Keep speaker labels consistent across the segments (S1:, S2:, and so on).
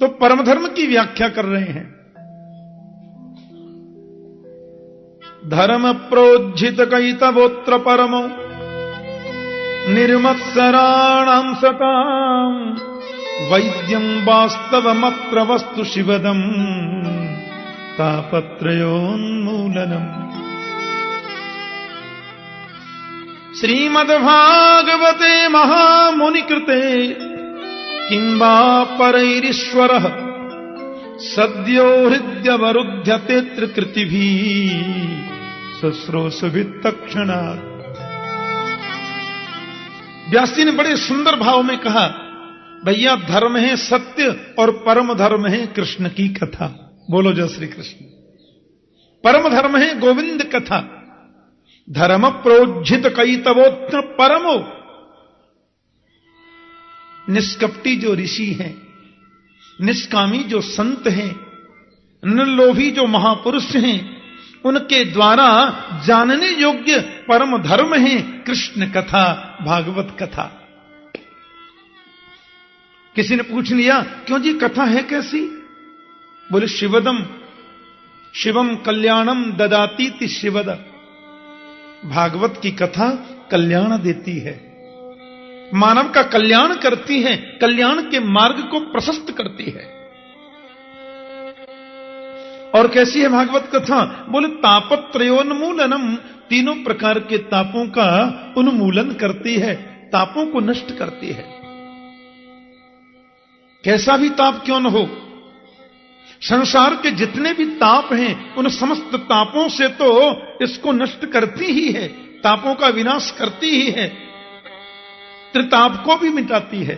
S1: तो परम धर्म की व्याख्या कर रहे हैं। धर्म प्रोज्झित कैतवोत्र परमो निर्मत्सराणां सतां वैद्यं वास्तवमत्र वस्तु शिवदं तापत्रयोन्मूलनम्। श्रीमद्भागवते महामुनिकृते किं वा परैरीश्वरः सद्यो हृद्यवरुध्यते त्रिकृतिभिः शुश्रूषुभिः तत्क्षणात्। व्यास जी ने बड़े सुंदर भाव में कहा, भैया धर्म है सत्य और परम धर्म है कृष्ण की कथा। बोलो जय श्री कृष्ण। परम धर्म है गोविंद कथा। धर्म प्रोज्झित कैतवोत्र परमो, निष्कपटी जो ऋषि हैं, निष्कामी जो संत हैं, निर्लोभी जो महापुरुष हैं, उनके द्वारा जानने योग्य परम धर्म है कृष्ण कथा, भागवत कथा। किसी ने पूछ लिया, क्यों जी कथा है कैसी? बोले शिवदम, शिवम कल्याणम ददातीति शिवद। भागवत की कथा कल्याण देती है, मानव का कल्याण करती है, कल्याण के मार्ग को प्रशस्त करती है। और कैसी है भागवत कथा? बोले तापत्रयोन्मूलनम, तीनों प्रकार के तापों का उन्मूलन करती है, तापों को नष्ट करती है। कैसा भी ताप क्यों न हो, संसार के जितने भी ताप हैं उन समस्त तापों से तो इसको नष्ट करती ही है, तापों का विनाश करती ही है, त्रिताप को भी मिटाती है।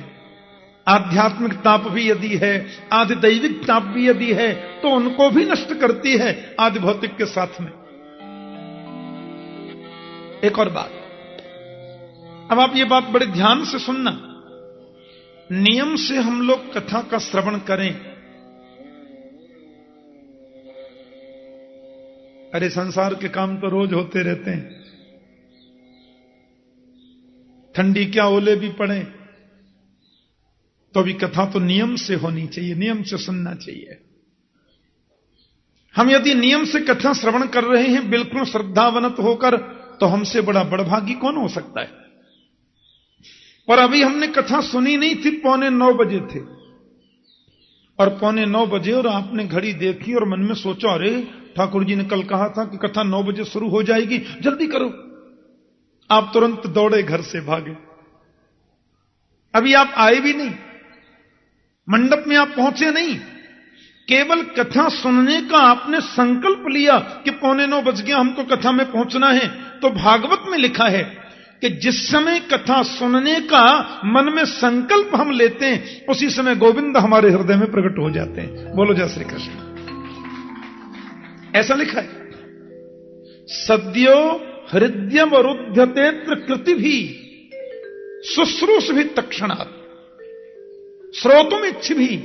S1: आध्यात्मिक ताप भी यदि है, आदि दैविक ताप भी यदि है, तो उनको भी नष्ट करती है आदि भौतिक के साथ में। एक और बात, अब आप ये बात बड़े ध्यान से सुनना। नियम से हम लोग कथा का श्रवण करें। अरे संसार के काम तो रोज होते रहते हैं, ठंडी क्या ओले भी पड़े, तो भी कथा तो नियम से होनी चाहिए, नियम से सुनना चाहिए। हम यदि नियम से कथा श्रवण कर रहे हैं बिल्कुल श्रद्धावनत होकर, तो हमसे बड़ा बड़भागी कौन हो सकता है? और अभी हमने कथा सुनी नहीं थी, 8:45 बजे थे, और 8:45 बजे और आपने घड़ी देखी और मन में सोचा, अरे ठाकुर जी ने कल कहा था कि कथा 9 बजे शुरू हो जाएगी, जल्दी करो। आप तुरंत दौड़े, घर से भागे। अभी आप आए भी नहीं, मंडप में आप पहुंचे नहीं, केवल कथा सुनने का आपने संकल्प लिया कि 8:45 बज गया, हमको कथा में पहुंचना है। तो भागवत में लिखा है कि जिस समय कथा सुनने का मन में संकल्प हम लेते हैं, उसी समय गोविंद हमारे हृदय में प्रकट हो जाते हैं। बोलो जय श्री कृष्ण। ऐसा लिखा है, सद्यो हृदयवरुध्यते त्रिकृतिभिः शुश्रूषुभिः तत्क्षणात्। श्रोतुम इच्छिभिः,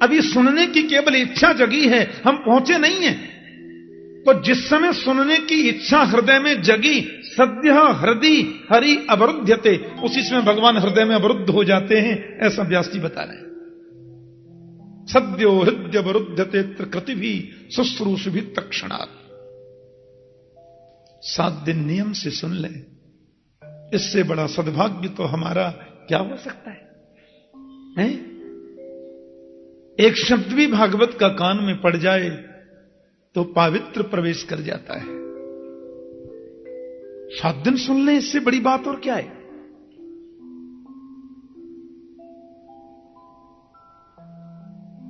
S1: अभी सुनने की केवल इच्छा जगी है, हम पहुंचे नहीं हैं। तो जिस समय सुनने की इच्छा हृदय में जगी, सद्य हृदय हरि अवरुध्यते, उसी समय भगवान हृदय में अवरुद्ध हो जाते हैं, ऐसा व्यास जी बता रहे हैं। सद्यो हृदय अवरुध्यते त्रिकृतिभिः शुश्रूषुभिः तत्क्षणात्। 7 दिन नियम से सुन ले, इससे बड़ा सद्भाग्य तो हमारा क्या हो सकता है? एक शब्द भी भागवत का कान में पड़ जाए तो पवित्र प्रवेश कर जाता है। 7 दिन सुन ले, इससे बड़ी बात और क्या है?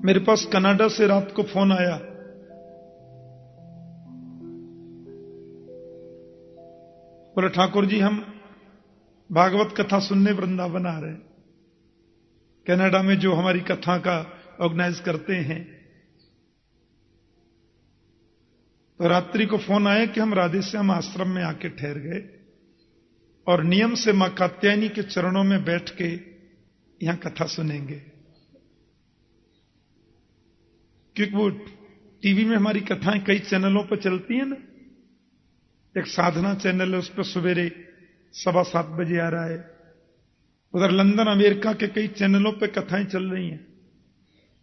S1: मेरे पास कनाडा से रात को फोन आया, बोले ठाकुर जी हम भागवत कथा सुनने वृंदावन आ रहे हैं। कनाडा में जो हमारी कथा का ऑर्गेनाइज करते हैं, तो रात्रि को फोन आया कि हम राधेश्याम आश्रम में आके ठहर गए और नियम से मां कात्यायनी के चरणों में बैठ के यहां कथा सुनेंगे। क्योंकि वो टीवी में हमारी कथाएं कई चैनलों पर चलती हैं ना। एक साधना चैनल है, उस पर सवेरे 7:15 बजे आ रहा है। उधर लंदन अमेरिका के कई चैनलों पे कथाएं चल रही हैं।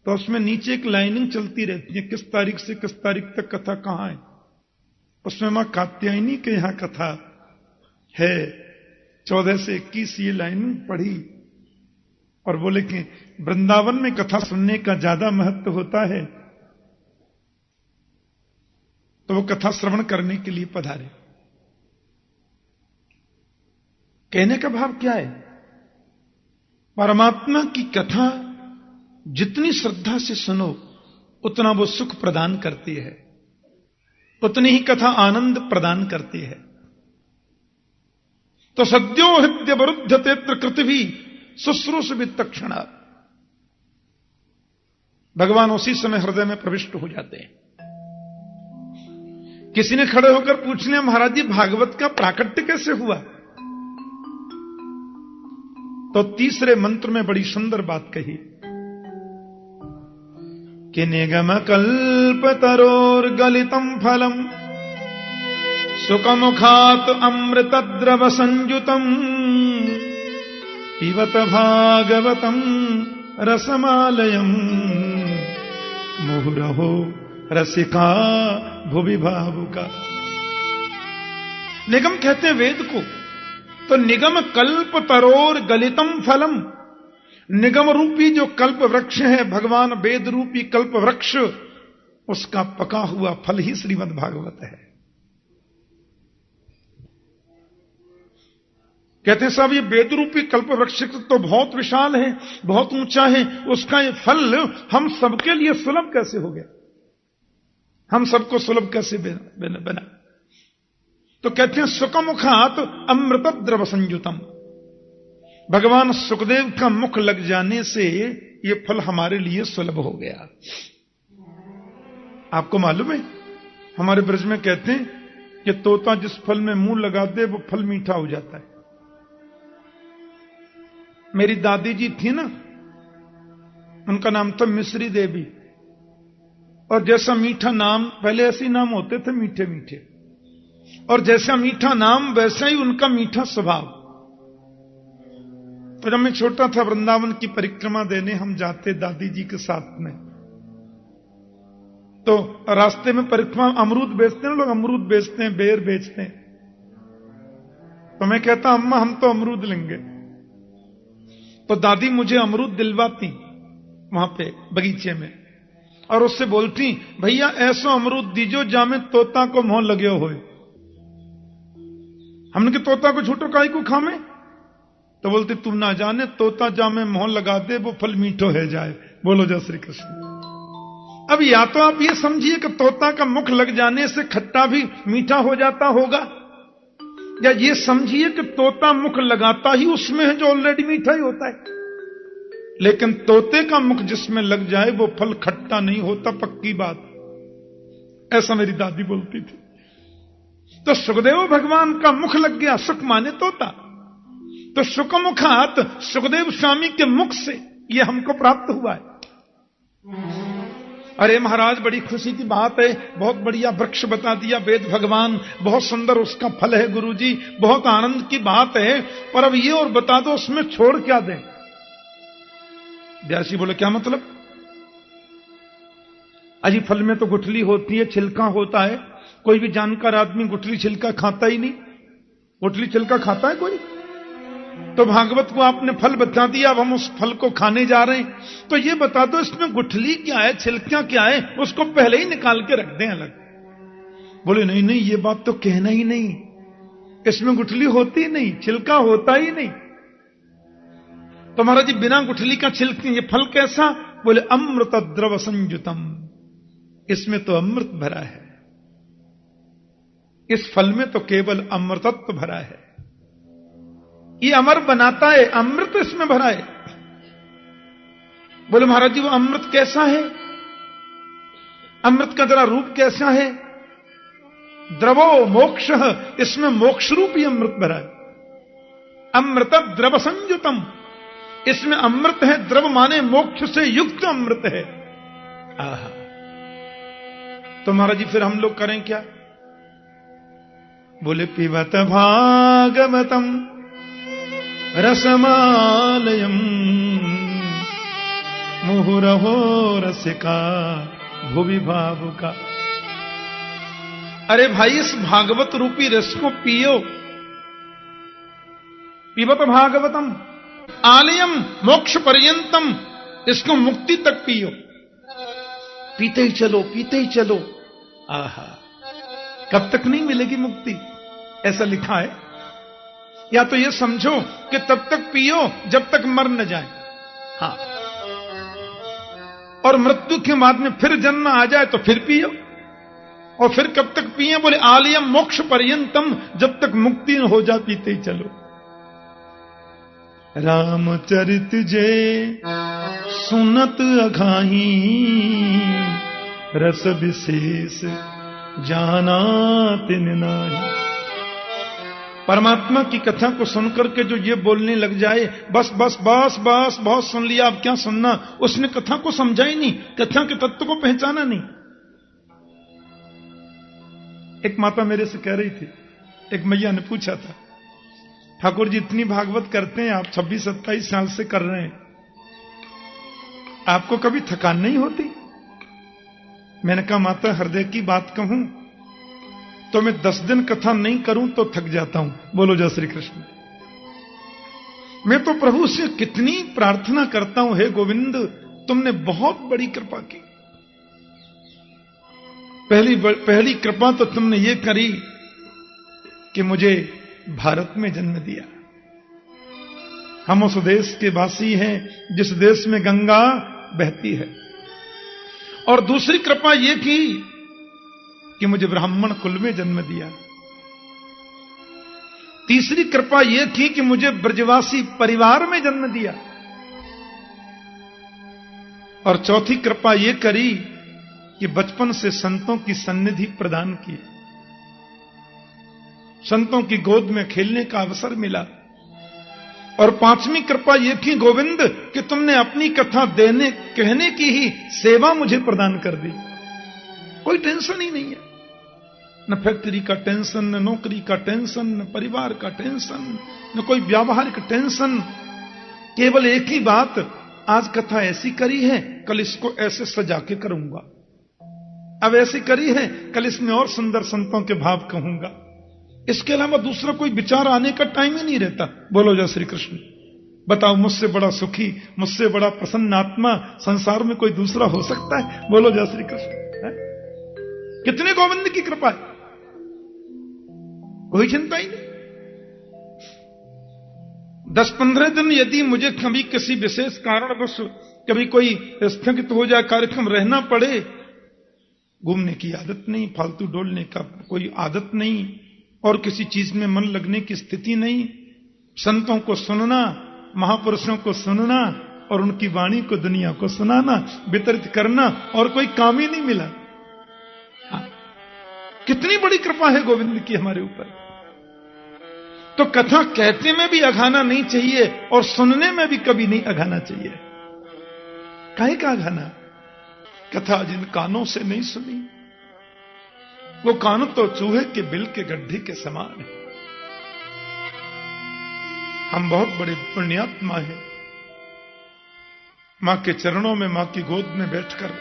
S1: तो उसमें नीचे एक लाइनिंग चलती रहती है, किस तारीख से किस तारीख तक कथा कहां है। उसमें मां कात्यायनी के यहां कथा है, 14 से 21 ये लाइनिंग पढ़ी और बोले कि वृंदावन में कथा सुनने का ज्यादा महत्व होता है, तो वो कथा श्रवण करने के लिए पधारे। कहने का भाव क्या है? परमात्मा की कथा जितनी श्रद्धा से सुनो उतना वो सुख प्रदान करती है, उतनी ही कथा आनंद प्रदान करती है। तो सद्यो हृदय वरुद्ध तेत्र कृतभी शुश्रूष वित्तक्षणा, भगवान उसी समय हृदय में प्रविष्ट हो जाते हैं। किसी ने खड़े होकर पूछ लिया, महाराज जी भागवत का प्राकट्य कैसे हुआ? तो तीसरे मंत्र में बड़ी सुंदर बात कही कि निगम कल्प तरोर गलितम फलम सुखमुखात अमृत द्रव संयुतम पिबत भागवतम रसमालयम मुहुरहो रसिका भुवि भावुका। निगम कहते हैं वेद को, तो निगम कल्प तरोर गलितम फलम, निगम रूपी जो कल्प वृक्ष है, भगवान वेद रूपी कल्प वृक्ष, उसका पका हुआ फल ही श्रीमद् भागवत है। कहते हैं साहब ये वेद रूपी कल्प वृक्ष तो बहुत विशाल है, बहुत ऊंचा है, उसका ये फल हम सबके लिए सुलभ कैसे हो गया, हम सबको सुलभ कैसे बना? तो कहते हैं सुखमुखात अमृत द्रव संयुतम, भगवान सुखदेव का मुख लग जाने से ये फल हमारे लिए सुलभ हो गया। आपको मालूम है हमारे ब्रज में कहते हैं कि तोता जिस फल में मुंह लगा दे वो फल मीठा हो जाता है। मेरी दादी जी थी ना, उनका नाम था मिश्री देवी, और जैसा मीठा नाम, पहले ऐसे नाम होते थे मीठे मीठे, और जैसा मीठा नाम वैसा ही उनका मीठा स्वभाव। तो जब मैं छोटा था वृंदावन की परिक्रमा देने हम जाते दादी जी के साथ में, तो रास्ते में परिक्रमा अमरूद बेचते हैं लोग, अमरूद बेचते हैं, बेर बेचते हैं। तो मैं कहता अम्मा हम तो अमरूद लेंगे, तो दादी मुझे अमरूद दिलवाती वहां पे बगीचे में, और उससे बोलती भैया ऐसा अमरूद दीजो जामे तोता को मोह लगे होए। हमने कि तोता को छूटो काई को खामे? तो बोलते तू ना जाने तोता जामे मोह लगा दे वो फल मीठो है जाए। बोलो जय श्री कृष्ण। अब या तो आप ये समझिए कि तोता का मुख लग जाने से खट्टा भी मीठा हो जाता होगा, या ये समझिए कि तोता मुख लगाता ही उसमें है जो ऑलरेडी मीठा ही होता है। लेकिन तोते का मुख जिसमें लग जाए वो फल खट्टा नहीं होता, पक्की बात। ऐसा मेरी दादी बोलती थी। तो सुखदेव भगवान का मुख लग गया, सुख माने तोता, तो सुख मुखात सुखदेव स्वामी के मुख से ये हमको प्राप्त हुआ है। अरे महाराज बड़ी खुशी की बात है, बहुत बढ़िया वृक्ष बता दिया वेद भगवान, बहुत सुंदर उसका फल है गुरुजी, बहुत आनंद की बात है, पर अब ये और बता दो उसमें छोड़ क्या दें? व्यासी बोले क्या मतलब? अजी फल में तो गुठली होती है, छिलका होता है, कोई भी जानकार आदमी गुठली छिलका खाता ही नहीं। गुठली छिलका खाता है कोई? तो भागवत को आपने फल बता दिया, अब हम उस फल को खाने जा रहे हैं, तो ये बता दो इसमें गुठली क्या है, छिलका क्या है, उसको पहले ही निकाल के रख दें अलग। बोले नहीं नहीं ये बात तो कहना ही नहीं, इसमें गुठली होती ही नहीं, छिलका होता ही नहीं। तो महाराज जी बिना गुठली का छिलके ये फल कैसा? बोले अमृत द्रव संयुतम, इसमें तो अमृत भरा है, इस फल में तो केवल अमृतत्व भरा है, ये अमर बनाता है, अमृत इसमें भरा है। बोले महाराज जी वो अमृत कैसा है? अमृत का जरा रूप कैसा है? द्रवो मोक्ष, इसमें मोक्ष रूपी अमृत भरा है। अमृत द्रव संयुतम, इसमें अमृत है, द्रव माने मोक्ष से युक्त अमृत है। आहा, तो महाराज जी फिर हम लोग करें क्या? बोले पिबत भागवतम रसमालयम मुहुरहो रसिका भुवि भावुका। अरे भाई, इस भागवत रूपी रस को पियो। पिबत भागवतम आलयम मोक्ष पर्यंतम, इसको मुक्ति तक पियो। पीते ही चलो, पीते ही चलो। आहा, कब तक नहीं मिलेगी मुक्ति, ऐसा लिखा है। या तो ये समझो कि तब तक पियो जब तक मर न जाए, हाँ, और मृत्यु के बाद में फिर जन्म आ जाए तो फिर पियो। और फिर कब तक पिए, बोले आलयम मोक्ष पर्यंतम, जब तक मुक्ति न हो जाए पीते ही चलो। रामचरित जे सुनत अघाही, रस विशेष जाना तिन नाही। परमात्मा की कथा को सुनकर के जो ये बोलने लग जाए, बस बस बस बस बहुत सुन लिया, अब क्या सुनना, उसने कथा को समझा ही नहीं, कथा के तत्व को पहचाना नहीं। एक माता मेरे से कह रही थी, एक मैया ने पूछा था, ठाकुर जी इतनी भागवत करते हैं आप, 26-27 साल से कर रहे हैं, आपको कभी थकान नहीं होती? मैंने कहा माता, हृदय की बात कहूं तो मैं 10 दिन कथा नहीं करूं तो थक जाता हूं। बोलो जय श्री कृष्ण। मैं तो प्रभु से कितनी प्रार्थना करता हूं, हे गोविंद तुमने बहुत बड़ी कृपा की। पहली कृपा तो तुमने ये करी कि मुझे भारत में जन्म दिया। हम उस देश के वासी हैं जिस देश में गंगा बहती है। और दूसरी कृपा यह की कि मुझे ब्राह्मण कुल में जन्म दिया। तीसरी कृपा यह की कि मुझे ब्रजवासी परिवार में जन्म दिया। और चौथी कृपा यह करी कि बचपन से संतों की सन्निधि प्रदान की, संतों की गोद में खेलने का अवसर मिला। और पांचवी कृपा यह थी गोविंद कि तुमने अपनी कथा देने कहने की ही सेवा मुझे प्रदान कर दी। कोई टेंशन ही नहीं है, न फैक्ट्री का टेंशन, न नौकरी का टेंशन, न परिवार का टेंशन, न कोई व्यावहारिक टेंशन। केवल एक ही बात, आज कथा ऐसी करी है, कल इसको ऐसे सजा के करूंगा। अब ऐसी करी है, कल इसमें और सुंदर संतों के भाव कहूंगा। इसके अलावा दूसरा कोई विचार आने का टाइम ही नहीं रहता। बोलो जय श्री कृष्ण। बताओ, मुझसे बड़ा सुखी, मुझसे बड़ा प्रसन्न आत्मा संसार में कोई दूसरा हो सकता है? बोलो जय श्री कृष्ण। कितने गोविंद की कृपा है, कोई चिंता ही नहीं। 10-15 दिन यदि मुझे कभी किसी विशेष कारणवश कभी कोई स्थगित हो जाए कार्यक्रम, रहना पड़े, घूमने की आदत नहीं, फालतू डोलने का कोई आदत नहीं, और किसी चीज में मन लगने की स्थिति नहीं। संतों को सुनना, महापुरुषों को सुनना और उनकी वाणी को दुनिया को सुनाना, वितरित करना, और कोई काम ही नहीं मिला। हाँ, कितनी बड़ी कृपा है गोविंद की हमारे ऊपर। तो कथा कहते में भी अघाना नहीं चाहिए और सुनने में भी कभी नहीं अघाना चाहिए। काहे का अघाना? कथा जिन कानों से नहीं सुनी, वो कान तो चूहे के बिल के गड्ढे के समान है। हम बहुत बड़े पुण्यात्मा हैं, मां के चरणों में, मां की गोद में बैठकर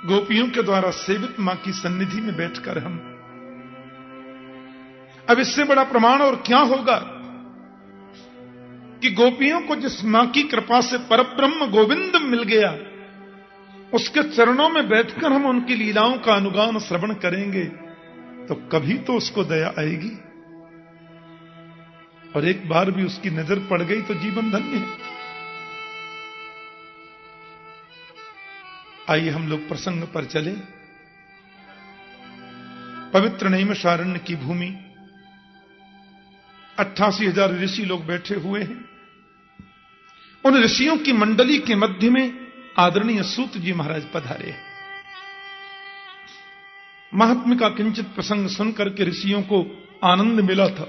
S1: गोपियों के द्वारा सेवित मां की सन्निधि में बैठकर हम, अब इससे बड़ा प्रमाण और क्या होगा कि गोपियों को जिस मां की कृपा से परब्रह्म गोविंद मिल गया, उसके चरणों में बैठकर हम उनकी लीलाओं का अनुगान श्रवण करेंगे तो कभी तो उसको दया आएगी। और एक बार भी उसकी नजर पड़ गई तो जीवन धन्य है। आइए हम लोग प्रसंग पर चले। पवित्र नैमिषारण्य की भूमि, 88,000 ऋषि लोग बैठे हुए हैं। उन ऋषियों की मंडली के मध्य में आदरणीय सूत जी महाराज पधारे। महात्म्य का किंचित प्रसंग सुनकर के ऋषियों को आनंद मिला था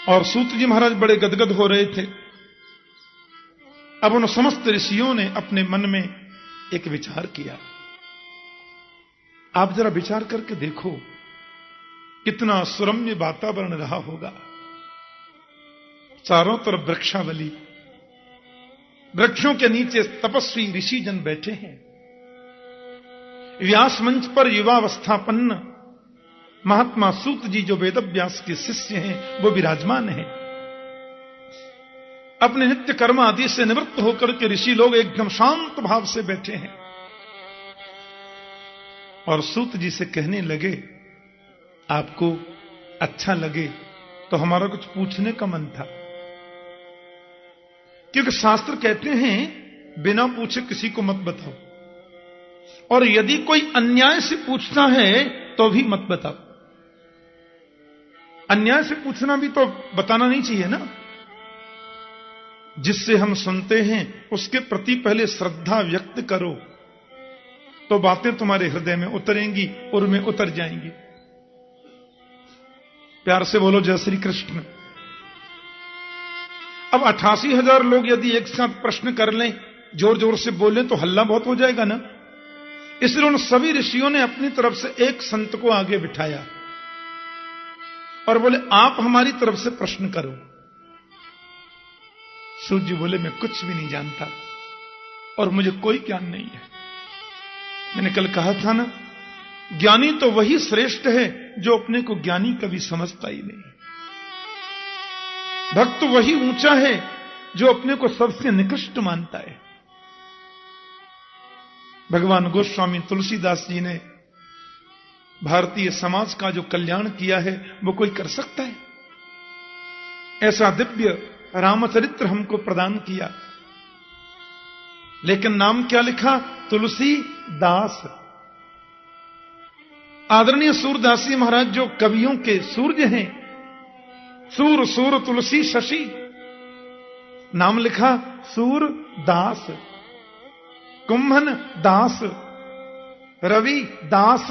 S1: और सूत जी महाराज बड़े गदगद हो रहे थे। अब उन समस्त ऋषियों ने अपने मन में एक विचार किया। आप जरा विचार करके देखो कितना सुरम्य वातावरण रहा होगा। चारों तरफ वृक्षावली, वृक्षों के नीचे तपस्वी ऋषि जन बैठे हैं। व्यास मंच पर युवावस्थापन्न महात्मा सूत जी जो वेद व्यास के शिष्य हैं वो विराजमान हैं। अपने नित्य कर्म आदि से निवृत्त होकर के ऋषि लोग एकदम शांत भाव से बैठे हैं और सूत जी से कहने लगे, आपको अच्छा लगे तो हमारा कुछ पूछने का मन था, क्योंकि शास्त्र कहते हैं बिना पूछे किसी को मत बताओ, और यदि कोई अन्याय से पूछता है तो भी मत बताओ। अन्याय से पूछना भी तो बताना नहीं चाहिए ना। जिससे हम सुनते हैं उसके प्रति पहले श्रद्धा व्यक्त करो तो बातें तुम्हारे हृदय में उतरेंगी और में उतर जाएंगी। प्यार से बोलो जय श्री कृष्ण। अब 88,000 लोग यदि एक साथ प्रश्न कर लें, जोर जोर से बोलें तो हल्ला बहुत हो जाएगा ना। इसलिए उन सभी ऋषियों ने अपनी तरफ से एक संत को आगे बिठाया और बोले, आप हमारी तरफ से प्रश्न करो। सूत जी बोले, मैं कुछ भी नहीं जानता और मुझे कोई ज्ञान नहीं है। मैंने कल कहा था ना, ज्ञानी तो वही श्रेष्ठ है जो अपने को ज्ञानी कभी समझता ही नहीं। भक्त वही ऊंचा है जो अपने को सबसे निकृष्ट मानता है। भगवान गोस्वामी तुलसीदास जी ने भारतीय समाज का जो कल्याण किया है वो कोई कर सकता है? ऐसा दिव्य रामचरित्र हमको प्रदान किया, लेकिन नाम क्या लिखा? तुलसी दास। आदरणीय सूरदास जी महाराज जो कवियों के सूर्य हैं, सूर सूर तुलसी शशि, नाम लिखा सूरदास। कुंभन दास, रवि दास,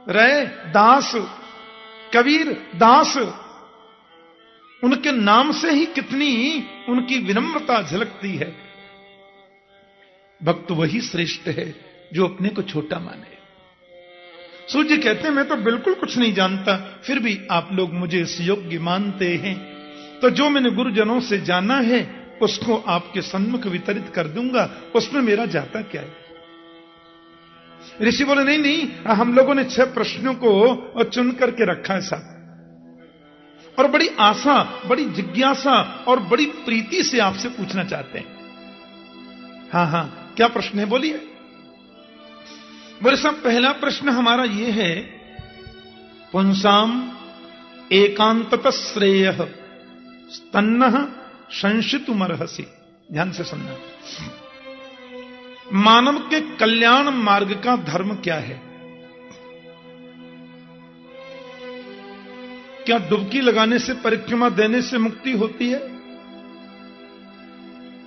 S1: रे दास, कबीर दास। उनके नाम से ही कितनी उनकी विनम्रता झलकती है। भक्त वही श्रेष्ठ है जो अपने को छोटा माने। सूर्य कहते हैं, मैं तो बिल्कुल कुछ नहीं जानता, फिर भी आप लोग मुझे इस योग्य मानते हैं, तो जो मैंने गुरुजनों से जाना है उसको आपके सन्मुख वितरित कर दूंगा, उसमें मेरा जाता क्या है? ऋषि बोले, नहीं नहीं, हम लोगों ने 6 प्रश्नों को चुन करके रखा है साहब, और बड़ी आशा, बड़ी जिज्ञासा और बड़ी प्रीति से आपसे पूछना चाहते हैं। हाँ हाँ, क्या प्रश्न है बोलिए। बोले साहब, पहला प्रश्न हमारा ये है, पुंसाम एकांततः श्रेयः स्तन्नः संशितुमर्हसि। ध्यान से सुनना। मानव के कल्याण मार्ग का धर्म क्या है? क्या डुबकी लगाने से, परिक्रमा देने से मुक्ति होती है?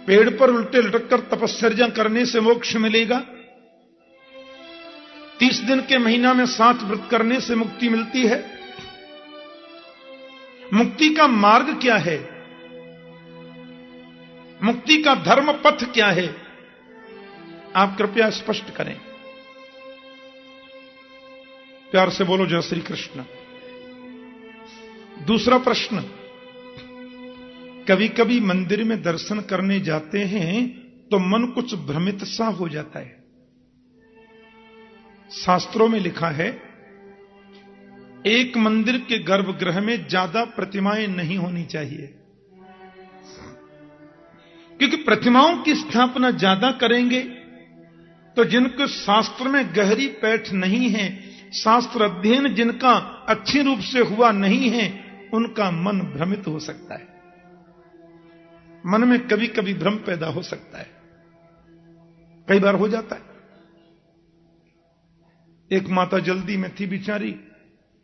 S1: पेड़ पर उल्टे लटक कर तपश्चर्या करने से मोक्ष मिलेगा? 30 दिन के महीना में 7 व्रत करने से मुक्ति मिलती है? मुक्ति का मार्ग क्या है? मुक्ति का धर्म पथ क्या है? आप कृपया स्पष्ट करें। प्यार से बोलो जय श्री कृष्ण। दूसरा प्रश्न, कभी कभी मंदिर में दर्शन करने जाते हैं तो मन कुछ भ्रमित सा हो जाता है। शास्त्रों में लिखा है, एक मंदिर के गर्भगृह में ज्यादा प्रतिमाएं नहीं होनी चाहिए, क्योंकि प्रतिमाओं की स्थापना ज्यादा करेंगे तो जिनको शास्त्र में गहरी पैठ नहीं है, शास्त्र अध्ययन जिनका अच्छी रूप से हुआ नहीं है, उनका मन भ्रमित हो सकता है। मन में कभी कभी भ्रम पैदा हो सकता है, कई बार हो जाता है। एक माता जल्दी में थी बेचारी,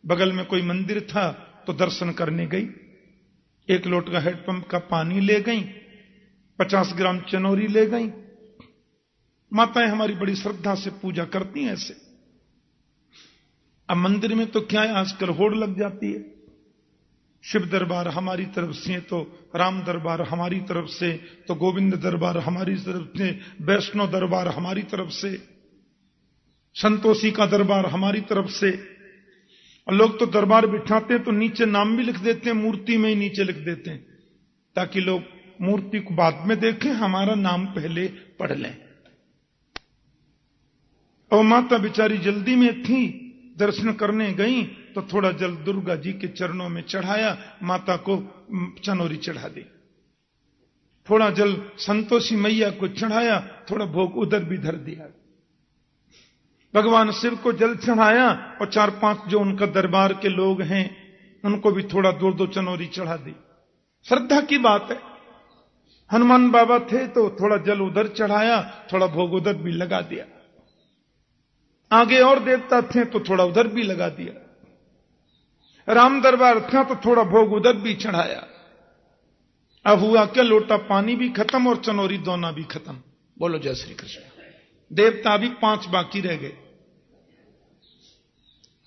S1: बगल में कोई मंदिर था तो दर्शन करने गई। 1 लोटा हैंडपंप का पानी ले गई, 50 ग्राम चनौरी ले गई। माताएं हमारी बड़ी श्रद्धा से पूजा करती हैं ऐसे। अब मंदिर में तो क्या है, आजकल होड़ लग जाती है, शिव दरबार हमारी तरफ से, तो राम दरबार हमारी तरफ से, तो गोविंद दरबार हमारी तरफ से, वैष्णो दरबार हमारी तरफ से, संतोषी का दरबार हमारी तरफ से। और लोग तो दरबार बिठाते हैं तो नीचे नाम भी लिख देते हैं, मूर्ति में ही नीचे लिख देते हैं, ताकि लोग मूर्ति को बाद में देखें, हमारा नाम पहले पढ़ लें। और माता बेचारी जल्दी में थी, दर्शन करने गई तो थोड़ा जल दुर्गा जी के चरणों में चढ़ाया, माता को चनोरी चढ़ा दी। थोड़ा जल संतोषी मैया को चढ़ाया, थोड़ा भोग उधर भी धर दिया। भगवान शिव को जल चढ़ाया और 4-5 जो उनका दरबार के लोग हैं उनको भी थोड़ा 2-2 चनोरी चढ़ा दी। श्रद्धा की बात है। हनुमान बाबा थे तो थोड़ा जल उधर चढ़ाया, थोड़ा भोग उधर भी लगा दिया। आगे और देवता थे तो थोड़ा उधर भी लगा दिया। राम दरबार था तो थोड़ा भोग उधर भी चढ़ाया। अब हुआ क्या, लोटा पानी भी खत्म और चनोरी दोना भी खत्म। बोलो जय श्री कृष्ण। देवता भी 5 बाकी रह गए।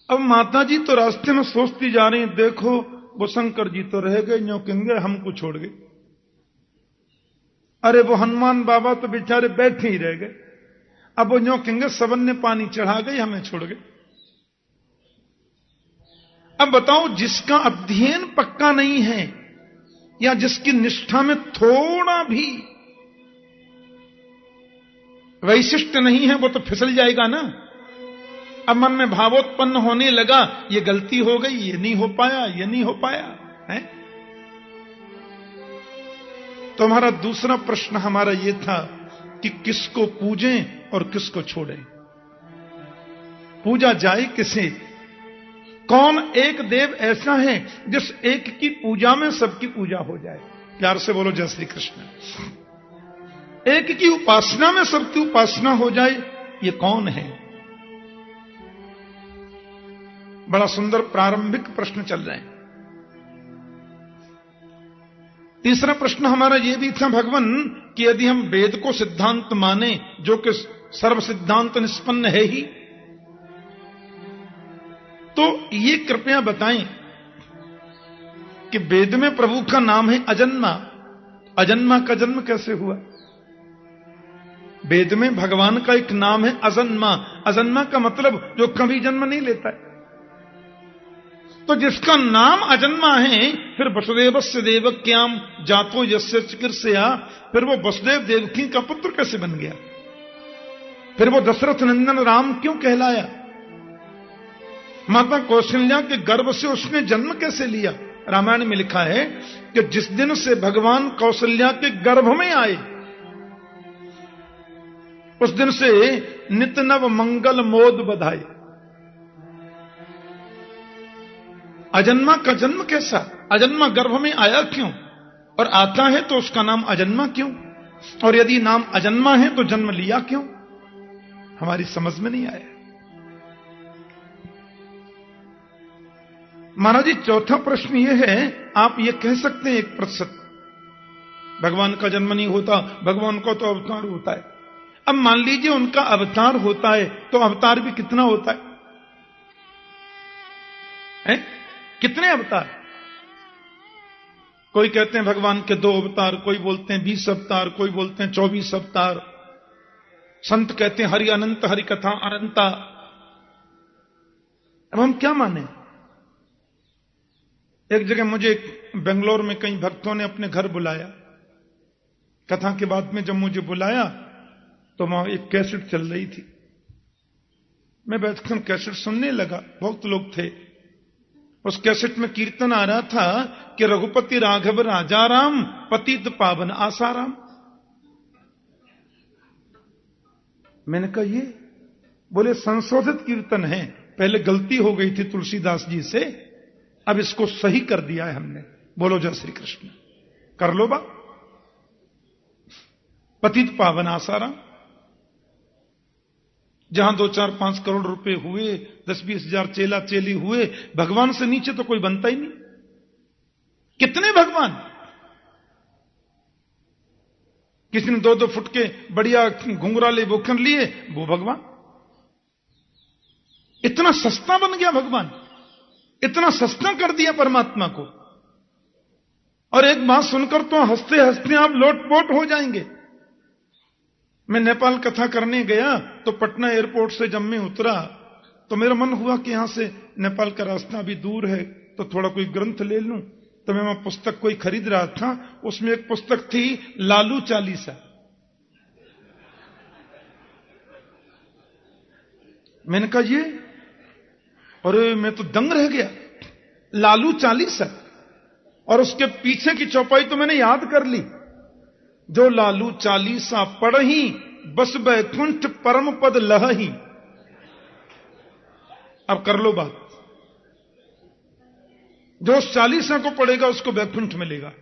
S1: अब माता जी तो रास्ते में सोचती जा रही हैं, देखो वो शंकर जी तो रह गए, यूं कहेंगे हमको छोड़ गए। अरे वो हनुमान बाबा तो बेचारे बैठे ही रह गए। अब वो यूं कहेंगे सबन ने पानी चढ़ा गए, हमें छोड़ गए। अब बताओ, जिसका अध्ययन पक्का नहीं है या जिसकी निष्ठा में थोड़ा भी वैशिष्ट नहीं है, वो तो फिसल जाएगा ना। अब मन में भावोत्पन्न होने लगा, ये गलती हो गई, ये नहीं हो पाया, ये नहीं हो पाया है। तो हमारा दूसरा प्रश्न हमारा ये था कि किसको पूजें और किसको छोड़ें, पूजा जाए किसे। कौन एक देव ऐसा है जिस एक की पूजा में सबकी पूजा हो जाए। प्यार से बोलो जय श्री कृष्ण। एक की उपासना में सबकी उपासना हो जाए, ये कौन है। बड़ा सुंदर प्रारंभिक प्रश्न चल रहे हैं। तीसरा प्रश्न हमारा यह भी था भगवान कि यदि हम वेद को सिद्धांत माने, जो कि सर्व सिद्धांत निष्पन्न है ही, तो ये कृपया बताएं कि वेद में प्रभु का नाम है अजन्मा। अजन्मा का जन्म कैसे हुआ। वेद में भगवान का एक नाम है अजन्मा। अजन्मा का मतलब जो कभी जन्म नहीं लेता है। तो जिसका नाम अजन्मा है, फिर वसुदेवस्य देवक्याम जातो यस्य चिकीर्षया, फिर वो वसुदेव देवकी का पुत्र कैसे बन गया। फिर वो दशरथ नंदन राम क्यों कहलाया। माता कौशल्या के गर्भ से उसने जन्म कैसे लिया। रामायण में लिखा है कि जिस दिन से भगवान कौशल्या के गर्भ में आए, उस दिन से नित नव मंगल मोद बधाई। अजन्मा का जन्म कैसा, अजन्मा गर्भ में आया क्यों, और आता है तो उसका नाम अजन्मा क्यों, और यदि नाम अजन्मा है तो जन्म लिया क्यों, हमारी समझ में नहीं आया। महाराज जी, चौथा प्रश्न यह है, आप यह कह सकते हैं 1% भगवान का जन्म नहीं होता, भगवान का तो अवतार होता है। अब मान लीजिए उनका अवतार होता है, तो अवतार भी कितना होता है? कितने अवतार। कोई कहते हैं भगवान के 2 अवतार, कोई बोलते हैं 20 अवतार, कोई बोलते हैं 24 अवतार। संत कहते हैं हरि अनंत, हरि कथा अनंता। अब हम क्या माने। एक जगह मुझे बेंगलोर में कई भक्तों ने अपने घर बुलाया। कथा के बाद में जब मुझे बुलाया तो वहां एक कैसेट चल रही थी। मैं बैठकर कैसेट सुनने लगा, बहुत लोग थे। उस कैसेट में कीर्तन आ रहा था कि रघुपति राघव राजा राम, पतित पावन आसाराम। मैंने कहा ये, बोले संशोधित कीर्तन है, पहले गलती हो गई थी तुलसीदास जी से, अब इसको सही कर दिया है हमने। बोलो जय श्री कृष्ण। कर लो बा। पतित पावन आसाराम। जहां 2-4-5 करोड़ रुपए हुए, 10-20 हजार चेला चेली हुए, भगवान से नीचे तो कोई बनता ही नहीं। कितने भगवान। किसी ने 2-2 फुट के बढ़िया घुंघराले बोखर लिए, वो भगवान। इतना सस्ता बन गया भगवान, इतना सस्ता कर दिया परमात्मा को। और एक बात सुनकर तो हंसते हंसते आप लोटपोट हो जाएंगे। मैं नेपाल कथा करने गया तो पटना एयरपोर्ट से जब मैं उतरा तो मेरा मन हुआ कि यहां से नेपाल का रास्ता भी दूर है, तो थोड़ा कोई ग्रंथ ले लूं। तो मैं पुस्तक कोई खरीद रहा था, उसमें एक पुस्तक थी लालू चालीसा। मैंने कहा ये, और मैं तो दंग रह गया, लालू चालीसा। और उसके पीछे की चौपाई तो मैंने याद कर ली, जो लालू चालीसा पढ़ही बस बैकुंठ परम पद लहही। अब कर लो बात, जो उस चालीसा को पढ़ेगा उसको बैकुंठ मिलेगा।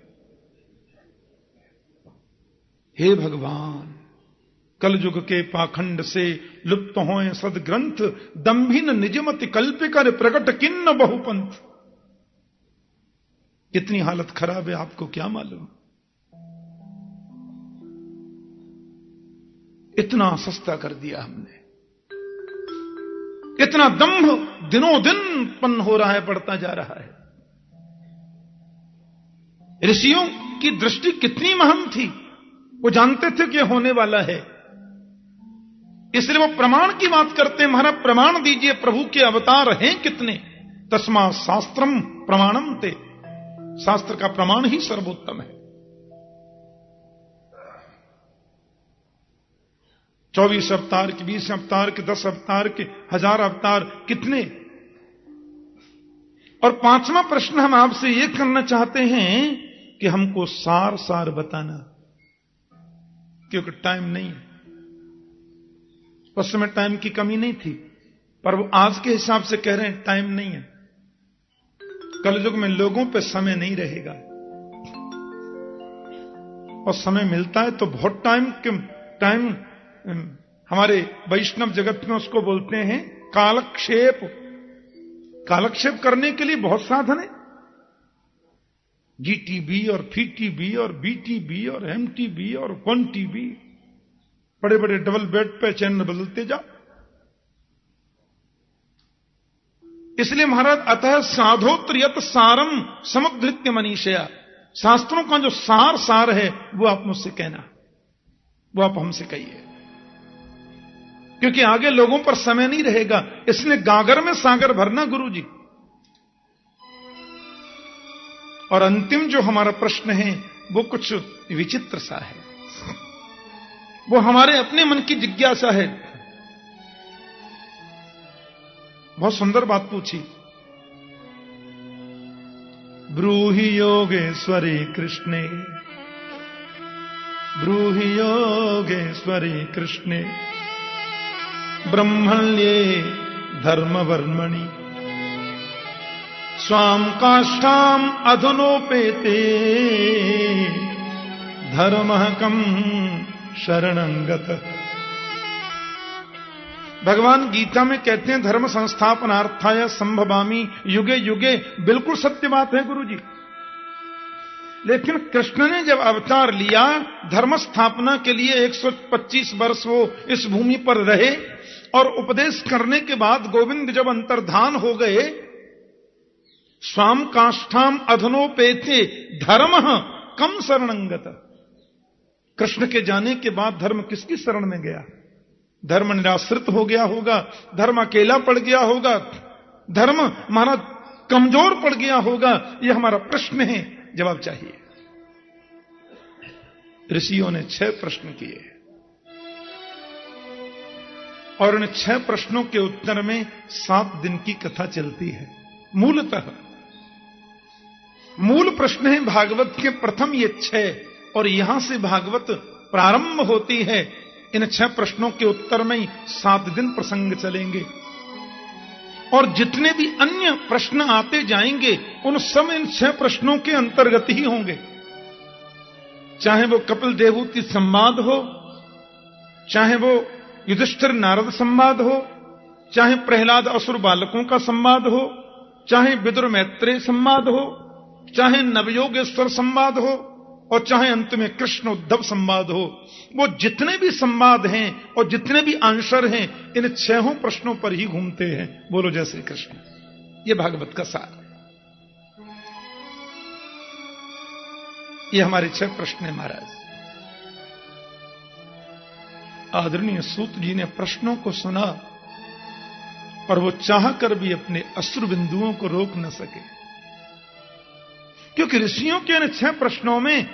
S1: हे भगवान, कलयुग के पाखंड से लुप्त होए सदग्रंथ, दंभिन निजमति कल्प कर प्रकट किन्न बहुपंथ। कितनी हालत खराब है, आपको क्या मालूम। इतना सस्ता कर दिया हमने, इतना दंभ दिनों दिन उत्पन्न हो रहा है, बढ़ता जा रहा है। ऋषियों की दृष्टि कितनी महान थी, वो जानते थे कि होने वाला है, इसलिए वो प्रमाण की बात करते हैं। महाराज प्रमाण दीजिए, प्रभु के अवतार हैं कितने। तस्मा शास्त्रम प्रमाणम ते, शास्त्र का प्रमाण ही सर्वोत्तम है। 24 अवतार के, 20 अवतार के, 10 अवतार के, 1000 अवतार कितने। और 5वां प्रश्न हम आपसे यह करना चाहते हैं कि हमको सार सार बताना, क्योंकि टाइम नहीं है। उस समय टाइम की कमी नहीं थी, पर वो आज के हिसाब से कह रहे हैं टाइम नहीं है। कलयुग में लोगों पे समय नहीं रहेगा, और समय मिलता है तो बहुत टाइम हमारे वैष्णव जगत में उसको बोलते हैं कालक्षेप। कालक्षेप करने के लिए बहुत साधन है, जीटीबी और फीटीबी और बीटीबी और एमटीबी और 1TB, बड़े बड़े डबल बेड पे चैनल बदलते जाओ। इसलिए महाराज अतः साधोत्रयत सारम समुद्धृत्य मनीषया, शास्त्रों का जो सार है वो आप मुझसे कहना, वो आप हमसे कहिए, क्योंकि आगे लोगों पर समय नहीं रहेगा। इसने गागर में सागर भरना गुरु जी। और अंतिम जो हमारा प्रश्न है वो कुछ विचित्र सा है, वो हमारे अपने मन की जिज्ञासा है। बहुत सुंदर बात पूछी। ब्रूहि योगेश्वरी कृष्णे, ब्रूहि योगेश्वरी कृष्णे, ब्रह्मण्ये धर्मवर्मणि, स्वाम काष्ठाम अधुनोपेते, धर्मः कम शरणंगत। भगवान गीता में कहते हैं धर्म संस्थापनार्थाय संभवामि युगे युगे। बिल्कुल सत्य बात है गुरु जी। लेकिन कृष्ण ने जब अवतार लिया, धर्म स्थापना के लिए 125 वर्ष वो इस भूमि पर रहे, और उपदेश करने के बाद गोविंद जब अंतर्धान हो गए, स्वाम काष्ठाम अधनोपेते धर्मः कम शरणंगत। कृष्ण के जाने के बाद धर्म किसकी शरण में गया? धर्म निराश्रित हो गया होगा, धर्म अकेला पड़ गया होगा, धर्म हमारा कमजोर पड़ गया होगा। यह हमारा प्रश्न है, जवाब चाहिए। ऋषियों ने 6 प्रश्न किए, और इन 6 प्रश्नों के उत्तर में 7 दिन की कथा चलती है। मूलतः मूल प्रश्न है भागवत के प्रथम ये 6, और यहां से भागवत प्रारंभ होती है। इन 6 प्रश्नों के उत्तर में ही 7 दिन प्रसंग चलेंगे, और जितने भी अन्य प्रश्न आते जाएंगे उन सब इन 6 प्रश्नों के अंतर्गत ही होंगे। चाहे वो कपिल देवहूति संवाद हो, चाहे वो युधिष्ठिर नारद संवाद हो, चाहे प्रहलाद असुर बालकों का संवाद हो, चाहे विदुर मैत्रेय संवाद हो, चाहे नवयोगेश्वर संवाद हो, और चाहे अंत में कृष्ण उद्धव संवाद हो। वो जितने भी संवाद हैं और जितने भी आंसर हैं, इन 6 प्रश्नों पर ही घूमते हैं। बोलो जय श्री कृष्ण। ये भागवत का सार है। ये हमारे 6 प्रश्न है महाराज। आदरणीय सूत जी ने प्रश्नों को सुना, पर वो चाहकर भी अपने अश्रु बिंदुओं को रोक न सके, क्योंकि ऋषियों के इन 6 प्रश्नों में